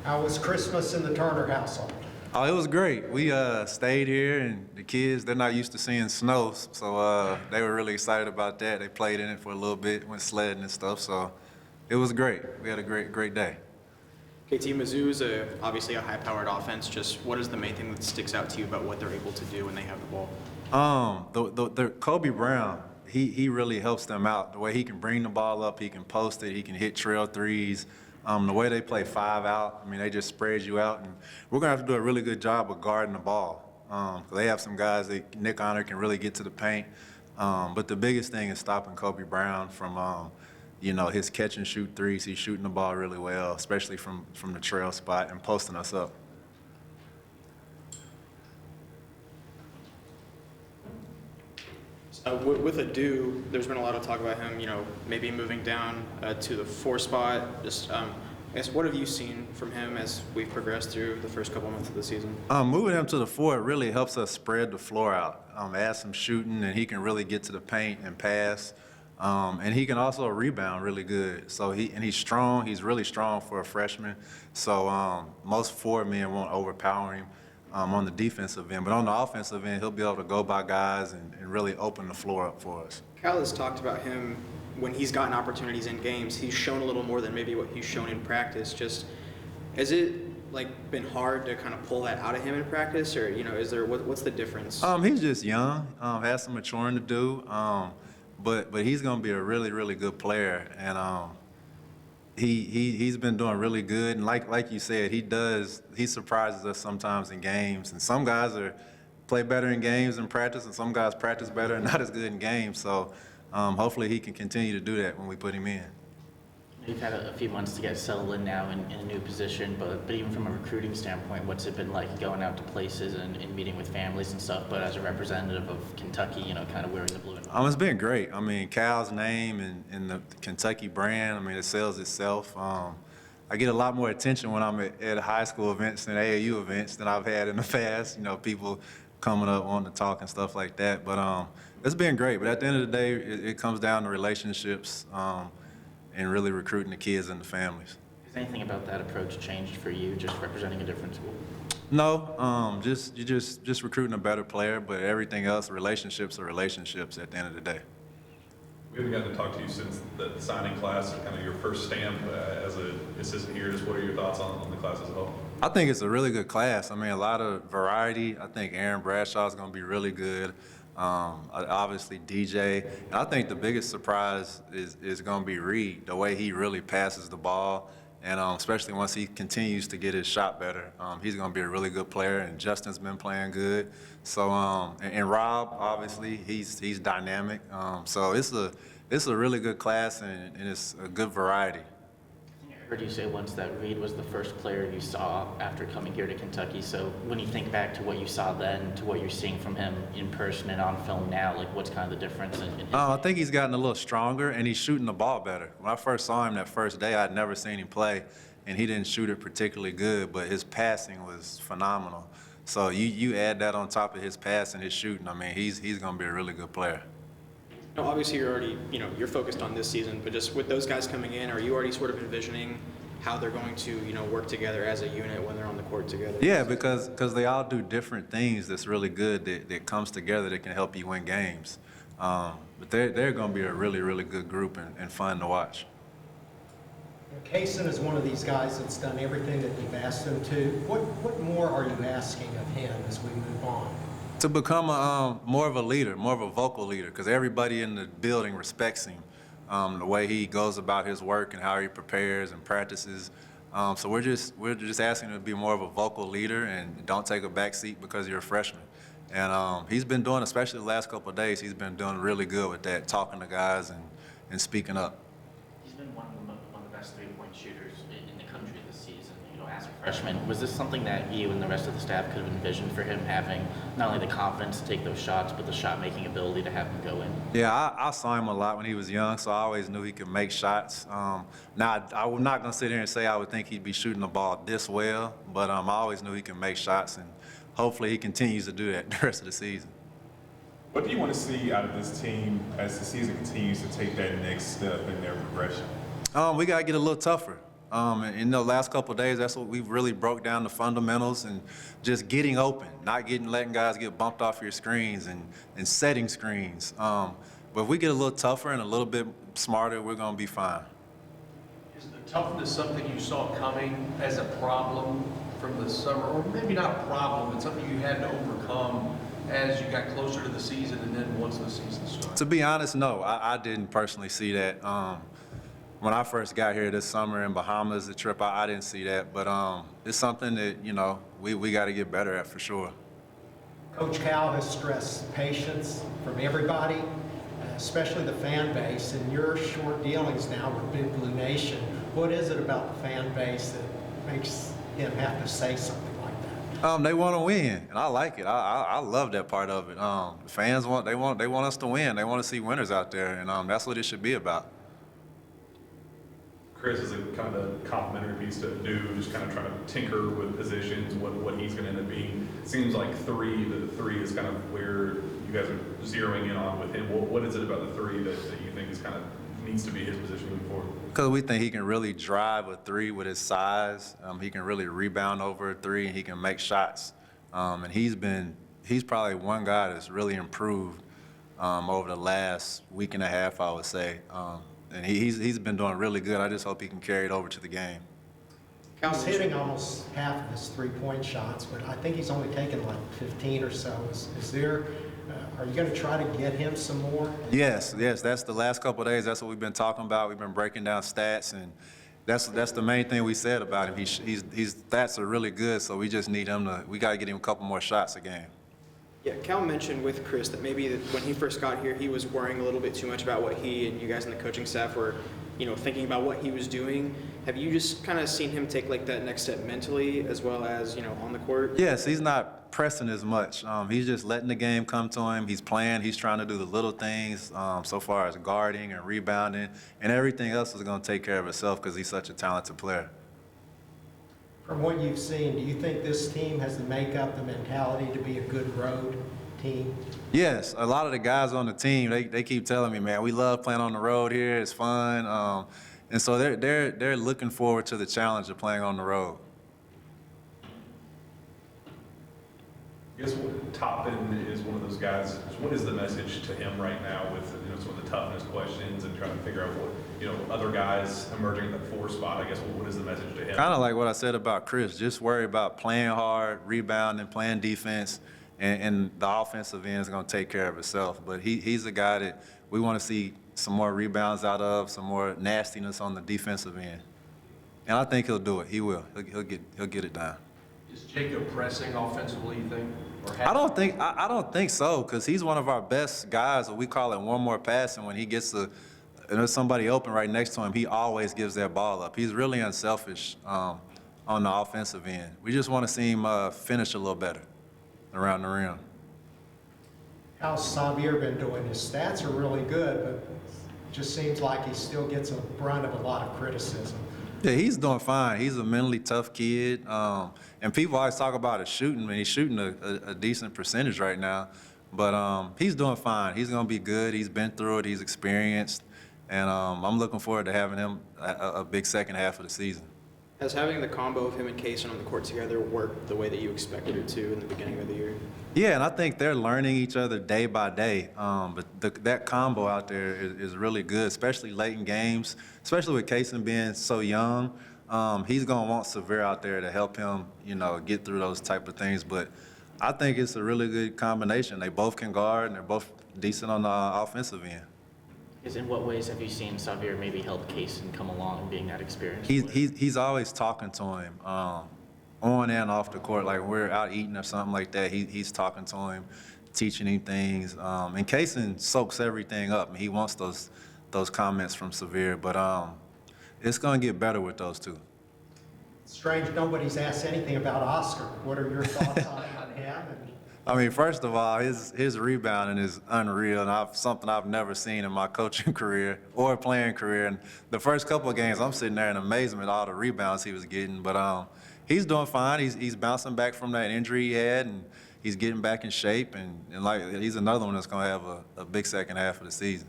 How was Christmas in the Turner household? Oh, it was great. We stayed here, and the kids, they're not used to seeing snow, so they were really excited about that. They played in it for a little bit, went sledding and stuff, so it was great. We had a great day. KT, Mizzou's obviously a high-powered offense. Just what is the main thing that sticks out to you about what they're able to do when they have the ball? The Kobe Brown, he really helps them out. The way he can bring the ball up, he can post it, he can hit trail threes. The way they play 5 out, I mean, they just spread you out, and we're gonna have to do a really good job of guarding the ball. They have some guys that Nick Honor can really get to the paint, but the biggest thing is stopping Kobe Brown from, his catch and shoot threes. He's shooting the ball really well, especially from the trail spot and posting us up. With Adu, there's been a lot of talk about him, maybe moving down to the 4 spot. Just, I guess, what have you seen from him as we've progressed through the first couple months of the season? Moving him to the 4 really helps us spread the floor out, add some shooting, and he can really get to the paint and pass. And he can also rebound really good. So he's strong. He's really strong for a freshman. So most 4 men won't overpower him on the defensive end. But on the offensive end, he'll be able to go by guys and really open the floor up for us. Cal has talked about him when he's gotten opportunities in games. He's shown a little more than maybe what he's shown in practice. Just, has it been hard to kind of pull that out of him in practice, or is there what's the difference? He's just young. Has some maturing to do. But he's going to be a really good player, and he's been doing really good. And like you said, he surprises us sometimes in games. And some guys play better in games than practice, and some guys practice better and not as good in games. So hopefully he can continue to do that when we put him in. You've had a few months to get settled in now in a new position, but even from a recruiting standpoint, what's it been like going out to places and meeting with families and stuff, but as a representative of Kentucky, kind of wearing the blue and white? It's been great. I mean, Cal's name and the Kentucky brand, I mean, it sells itself. I get a lot more attention when I'm at high school events and AAU events than I've had in the past, people coming up wanting to talk and stuff like that. But it's been great. But at the end of the day, it comes down to relationships. And really recruiting the kids and the families. Has anything about that approach changed for you, just representing a different school? No, just recruiting a better player, but everything else, relationships are relationships at the end of the day. We haven't gotten to talk to you since the signing class, or kind of your first stamp as an assistant here. Just what are your thoughts on the class as a whole? I think it's a really good class. I mean, a lot of variety. I think Aaron Bradshaw is going to be really good. Obviously DJ, and I think the biggest surprise is going to be Reed, the way he really passes the ball, and especially once he continues to get his shot better, he's going to be a really good player. And Justin's been playing good, so and Rob, obviously he's dynamic, so it's a really good class, and it's a good variety. I heard you say once that Reed was the first player you saw after coming here to Kentucky. So when you think back to what you saw then to what you're seeing from him in person and on film now, what's kind of the difference in his I think he's gotten a little stronger, and he's shooting the ball better. When I first saw him that first day, I'd never seen him play, and he didn't shoot it particularly good, but his passing was phenomenal. So you add that on top of his passing, his shooting, I mean, he's going to be a really good player. Obviously you're already, you're focused on this season, but just with those guys coming in, are you already sort of envisioning how they're going to, work together as a unit when they're on the court together? Yeah, because they all do different things that's really good that comes together that can help you win games. But they're going to be a really good group and fun to watch. Kaysen is one of these guys that's done everything that we've asked him to. What more are you asking of him as we move on? To become more of a leader, more of a vocal leader, because everybody in the building respects him, the way he goes about his work and how he prepares and practices. So we're just asking him to be more of a vocal leader and don't take a back seat because you're a freshman. And he's been doing, especially the last couple of days, he's been doing really good with that, talking to guys and speaking up. He's been one of the best three-point shooters in the country this season. As a freshman, was this something that you and the rest of the staff could have envisioned for him, having not only the confidence to take those shots, but the shot-making ability to have him go in? Yeah, I saw him a lot when he was young, so I always knew he could make shots. Now, I'm not going to sit here and say I would think he'd be shooting the ball this well, but I always knew he can make shots, and hopefully he continues to do that the rest of the season. What do you want to see out of this team as the season continues to take that next step in their progression? We got to get a little tougher. In the last couple of days, that's what we've really broke down the fundamentals and just getting open, not letting guys get bumped off your screens and setting screens. But if we get a little tougher and a little bit smarter, we're going to be fine. Is the toughness something you saw coming as a problem from the summer, or maybe not a problem, but something you had to overcome as you got closer to the season and then once the season started? To be honest, no, I didn't personally see that. When I first got here this summer in Bahamas, the trip, I didn't see that. But it's something that, we got to get better at for sure. Coach Cal has stressed patience from everybody, especially the fan base. And your short dealings now with Big Blue Nation, what is it about the fan base that makes him have to say something like that? They want to win, and I like it. I love that part of it. The fans want us to win. They want to see winners out there, and that's what it should be about. Chris is a kind of a complimentary piece to do, just kind of trying to tinker with positions, what he's going to end up being. It seems like the three is kind of where you guys are zeroing in on with him. What is it about the three that you think is kind of needs to be his position moving forward? Because we think he can really drive a three with his size. He can really rebound over a three, and he can make shots. And he's probably one guy that's really improved over the last week and a half, I would say. And he's been doing really good. I just hope he can carry it over to the game. He's hitting almost half of his three-point shots, but I think he's only taken like 15 or so. Are you going to try to get him some more? Yes. That's the last couple of days. That's what we've been talking about. We've been breaking down stats, and that's the main thing we said about him. His stats are really good, so we just need him we got to get him a couple more shots a game. Yeah, Cal mentioned with Chris that maybe when he first got here, he was worrying a little bit too much about what he and you guys in the coaching staff were, thinking about what he was doing. Have you just kind of seen him take like that next step mentally as well as, on the court? Yes, he's not pressing as much. He's just letting the game come to him. He's playing. He's trying to do the little things so far as guarding and rebounding, and everything else is going to take care of itself because he's such a talented player. From what you've seen, do you think this team has the makeup, the mentality to be a good road team? Yes, a lot of the guys on the team, they keep telling me, man, we love playing on the road here. It's fun, and so they're looking forward to the challenge of playing on the road. I guess Toppin is one of those guys. What is the message to him right now with some of the toughness questions and trying to figure out what other guys emerging at that 4 spot? I guess what is the message to him? Kind of like what I said about Chris. Just worry about playing hard, rebounding, playing defense, and the offensive end is going to take care of itself. But he's a guy that we want to see some more rebounds out of, some more nastiness on the defensive end, and I think he'll do it. He will. He'll get it done. Is Jacob pressing offensively, you think? I don't think so, because he's one of our best guys. We call it one more pass, and when he gets and there's somebody open right next to him, he always gives that ball up. He's really unselfish on the offensive end. We just want to see him finish a little better around the rim. How's Xavier been doing? His stats are really good, but it just seems like he still gets a brunt of a lot of criticism. Yeah, he's doing fine. He's a mentally tough kid. And people always talk about his shooting, and he's shooting a decent percentage right now. But he's doing fine. He's going to be good. He's been through it. He's experienced. And I'm looking forward to having him a big second half of the season. Has having the combo of him and Kaysen on the court together worked the way that you expected it to in the beginning of the year? Yeah, and I think they're learning each other day by day. But that combo out there is really good, especially late in games, especially with Kaysen being so young. He's going to want Severe out there to help him, get through those type of things. But I think it's a really good combination. They both can guard, and they're both decent on the offensive end. In what ways have you seen Xavier maybe help Kaysen come along and being that experienced? He's always talking to him on and off the court. Like we're out eating or something like that, he's talking to him, teaching him things. And Kaysen soaks everything up. And he wants those comments from Xavier. But it's going to get better with those two. Strange nobody's asked anything about Oscar. What are your thoughts on him? I mean, first of all, his rebounding is unreal, and something I've never seen in my coaching career or playing career. And the first couple of games, I'm sitting there in amazement at all the rebounds he was getting. But he's doing fine. He's bouncing back from that injury he had, and he's getting back in shape. And like he's another one that's going to have a big second half of the season.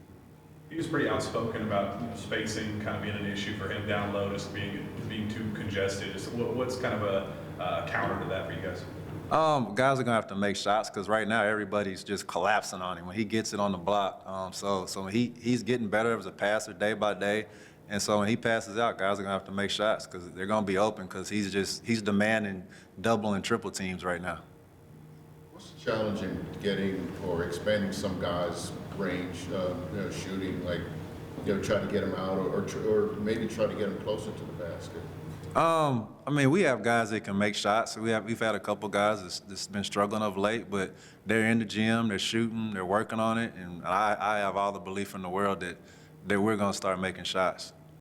He was pretty outspoken about spacing kind of being an issue for him down low, just being too congested. Just what's kind of a counter to that for you guys? Guys are gonna have to make shots because right now everybody's just collapsing on him when he gets it on the block. So he's getting better as a passer day by day, and so when he passes out, guys are gonna have to make shots because they're gonna be open because he's demanding double and triple teams right now. What's the challenge in getting or expanding some guys' range, shooting, like, try to get them out or maybe try to get them closer to the basket? I mean, we have guys that can make shots. We've had a couple guys that's been struggling of late, but they're in the gym, they're shooting, they're working on it, and I have all the belief in the world that we're gonna start making shots.